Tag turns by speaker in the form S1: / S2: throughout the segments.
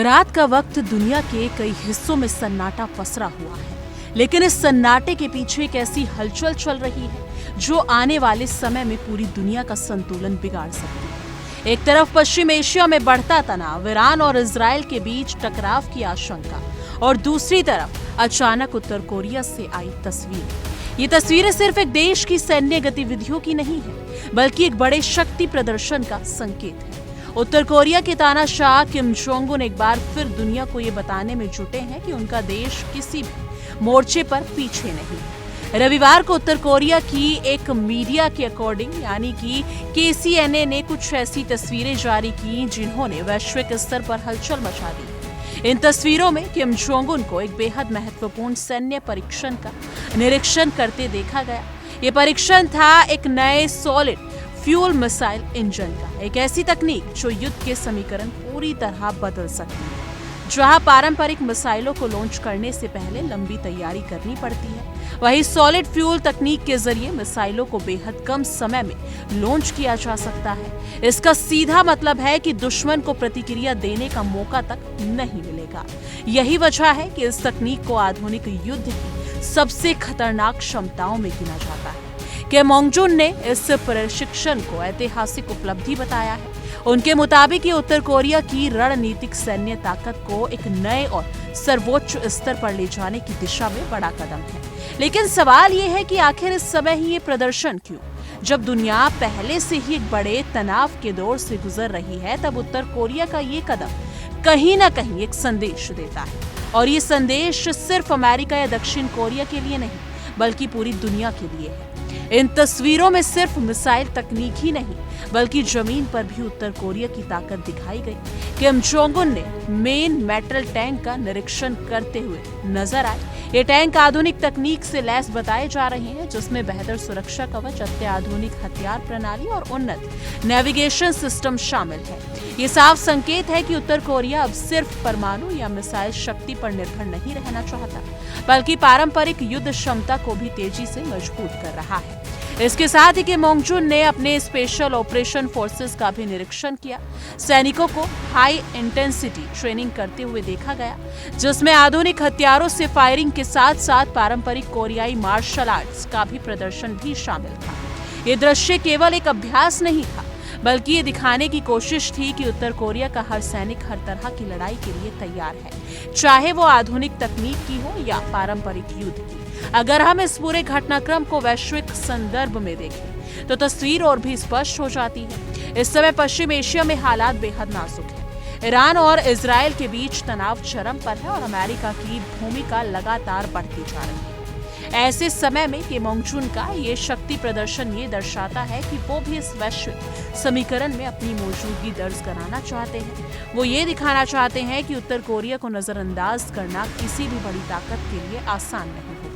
S1: रात का वक्त दुनिया के कई हिस्सों में सन्नाटा पसरा हुआ है, लेकिन इस सन्नाटे के पीछे एक ऐसी हलचल चल रही है जो आने वाले समय में पूरी दुनिया का संतुलन बिगाड़ सकती है। एक तरफ पश्चिम एशिया में बढ़ता तनाव, ईरान और इजराइल के बीच टकराव की आशंका, और दूसरी तरफ अचानक उत्तर कोरिया से आई तस्वीर। ये तस्वीरें सिर्फ एक देश की सैन्य गतिविधियों की नहीं है, बल्कि एक बड़े शक्ति प्रदर्शन का संकेत है। उत्तर कोरिया के तानाशाह किम जोंग उन एक बार फिर दुनिया को ये बताने में जुटे हैं कि उनका देश किसी भी मोर्चे पर पीछे नहीं। रविवार को उत्तर कोरिया की एक मीडिया के अकॉर्डिंग यानी कि KCNA ने कुछ ऐसी तस्वीरें जारी की जिन्होंने वैश्विक स्तर पर हलचल मचा दी। इन तस्वीरों में किम जोंग उन को एक बेहद महत्वपूर्ण सैन्य परीक्षण का निरीक्षण करते देखा गया। ये परीक्षण था एक नए सॉलिड फ्यूल मिसाइल इंजन का, एक ऐसी तकनीक जो युद्ध के समीकरण पूरी तरह बदल सकती है। जहां पारंपरिक मिसाइलों को लॉन्च करने से पहले लंबी तैयारी करनी पड़ती है, वहीं सॉलिड फ्यूल तकनीक के जरिए मिसाइलों को बेहद कम समय में लॉन्च किया जा सकता है। इसका सीधा मतलब है कि दुश्मन को प्रतिक्रिया देने का मौका तक नहीं मिलेगा। यही वजह है कि इस तकनीक को आधुनिक युद्ध की सबसे खतरनाक क्षमताओं में गिना जाता है। किम जोंग उन ने इस प्रशिक्षण को ऐतिहासिक उपलब्धि बताया है। उनके मुताबिक ये उत्तर कोरिया की रणनीतिक सैन्य ताकत को एक नए और सर्वोच्च स्तर पर ले जाने की दिशा में बड़ा कदम है। लेकिन सवाल ये है कि आखिर इस समय ही ये प्रदर्शन क्यों? जब दुनिया पहले से ही एक बड़े तनाव के दौर से गुजर रही है, तब उत्तर कोरिया का ये कदम कहीं ना कहीं एक संदेश देता है। और ये संदेश सिर्फ अमेरिका या दक्षिण कोरिया के लिए नहीं, बल्कि पूरी दुनिया के लिए है। इन तस्वीरों में सिर्फ मिसाइल तकनीक ही नहीं, बल्कि जमीन पर भी उत्तर कोरिया की ताकत दिखाई गई। किम जोंग उन ने मेन मेटल टैंक का निरीक्षण करते हुए नजर आए। ये टैंक आधुनिक तकनीक से लैस बताए जा रहे हैं, जिसमें बेहतर सुरक्षा कवच, अत्याधुनिक हथियार प्रणाली और उन्नत नेविगेशन सिस्टम शामिल है। ये साफ संकेत है कि उत्तर कोरिया अब सिर्फ परमाणु या मिसाइल शक्ति पर निर्भर नहीं रहना चाहता, बल्कि पारंपरिक युद्ध क्षमता को भी तेजी से मजबूत कर रहा है। इसके साथ ही किम जोंग उन ने अपने स्पेशल ऑपरेशन फोर्सेस का भी निरीक्षण किया। सैनिकों को हाई इंटेंसिटी ट्रेनिंग करते हुए देखा गया, जिसमें आधुनिक हथियारों से फायरिंग के साथ साथ पारंपरिक कोरियाई मार्शल आर्ट्स का भी प्रदर्शन भी शामिल था। ये दृश्य केवल एक अभ्यास नहीं था, बल्कि ये दिखाने की कोशिश थी कि उत्तर कोरिया का हर सैनिक हर तरह की लड़ाई के लिए तैयार है, चाहे वो आधुनिक तकनीक की हो या पारंपरिक युद्ध की। अगर हम इस पूरे घटनाक्रम को वैश्विक संदर्भ में देखें, तो तस्वीर और भी स्पष्ट हो जाती है। इस समय पश्चिम एशिया में हालात बेहद नाजुक है। ईरान और इजराइल के बीच तनाव चरम पर है और अमेरिका की भूमिका लगातार बढ़ती जा रही है। ऐसे समय में किम जोंग उन का ये शक्ति प्रदर्शन ये दर्शाता है कि वो भी इस वैश्विक समीकरण में अपनी मौजूदगी दर्ज कराना चाहते हैं। वो ये दिखाना चाहते हैं कि उत्तर कोरिया को नजरअंदाज करना किसी भी बड़ी ताकत के लिए आसान नहीं होगा।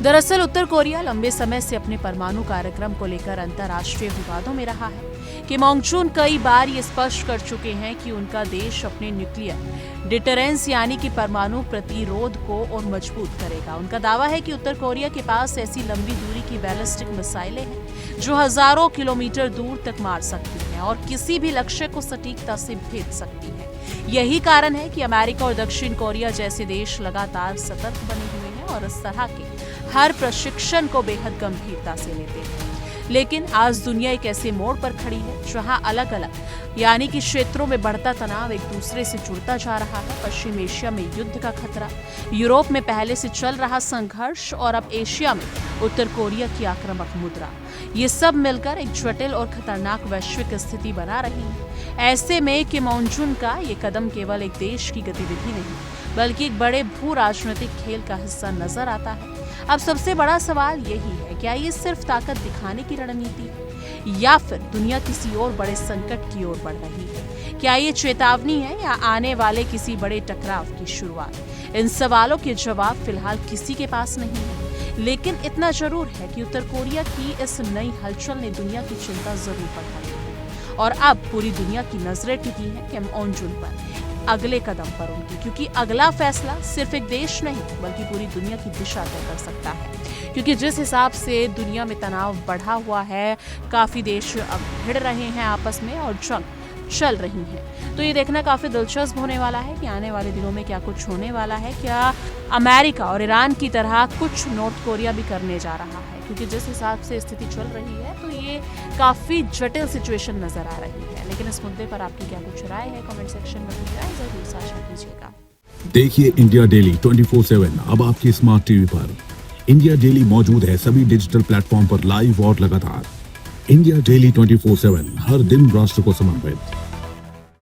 S1: दरअसल उत्तर कोरिया लंबे समय से अपने परमाणु कार्यक्रम को लेकर अंतर्राष्ट्रीय विवादों में रहा है। किम जोंग उन कई बार ये स्पष्ट कर चुके हैं कि उनका देश अपने न्यूक्लियर डिटरेंस यानी कि परमाणु प्रतिरोध को और मजबूत करेगा। उनका दावा है कि उत्तर कोरिया के पास ऐसी लंबी दूरी की बैलिस्टिक मिसाइलें हैं जो हजारों किलोमीटर दूर तक मार सकती हैं और किसी भी लक्ष्य को सटीकता से भेद सकती है। यही कारण है कि अमेरिका और दक्षिण कोरिया जैसे देश लगातार सतर्क बने हुए हैं और इस तरह के हर प्रशिक्षण को बेहद गंभीरता से लेते हैं। लेकिन आज दुनिया एक ऐसे मोड़ पर खड़ी है जहां अलग अलग यानी कि क्षेत्रों में बढ़ता तनाव एक दूसरे से जुड़ता जा रहा है। पश्चिम एशिया में युद्ध का खतरा, यूरोप में पहले से चल रहा संघर्ष और अब एशिया में उत्तर कोरिया की आक्रामक मुद्रा, ये सब मिलकर एक जटिल और खतरनाक वैश्विक स्थिति बना रही है। ऐसे में किम जोंग उन का ये कदम केवल एक देश की गतिविधि नहीं, बल्कि एक बड़े भू राजनीतिक खेल का हिस्सा नजर आता है। अब सबसे बड़ा सवाल यही है, क्या ये सिर्फ ताकत दिखाने की रणनीति है या फिर दुनिया किसी और बड़े संकट की ओर बढ़ रही है? क्या ये चेतावनी है या आने वाले किसी बड़े टकराव की शुरुआत? इन सवालों के जवाब फिलहाल किसी के पास नहीं है, लेकिन इतना जरूर है कि उत्तर कोरिया की इस नई हलचल ने दुनिया की चिंता जरूर बढ़ा दी है और अब पूरी दुनिया की नजरें टिकी हैं किम जोंग उन पर, अगले कदम पर उनकी, क्योंकि अगला फैसला सिर्फ एक देश नहीं बल्कि पूरी दुनिया की दिशा तय कर सकता है। क्योंकि जिस हिसाब से दुनिया में तनाव बढ़ा हुआ है, काफी देश अब भिड़ रहे हैं आपस में और जंग चल रही हैं। तो ये देखना काफ़ी दिलचस्प होने वाला है कि आने वाले दिनों में क्या कुछ होने वाला है। क्या अमेरिका और ईरान की तरह कुछ नॉर्थ कोरिया भी करने जा रहा है, क्योंकि जिस हिसाब से स्थिति चल रही है तो ये काफ़ी जटिल सिचुएशन नज़र आ रही है। लेकिन इस मुद्दे पर आपकी क्या कुछ राय है, कमेंट सेक्शन में अपनी राय जरूर साझा कीजिएगा।
S2: देखिए इंडिया डेली 24/7 अब आपकी स्मार्ट टीवी पर। इंडिया डेली मौजूद है सभी डिजिटल प्लेटफॉर्म पर लाइव और लगातार। इंडिया डेली 24/7 हर दिन राष्ट्र को समर्पित।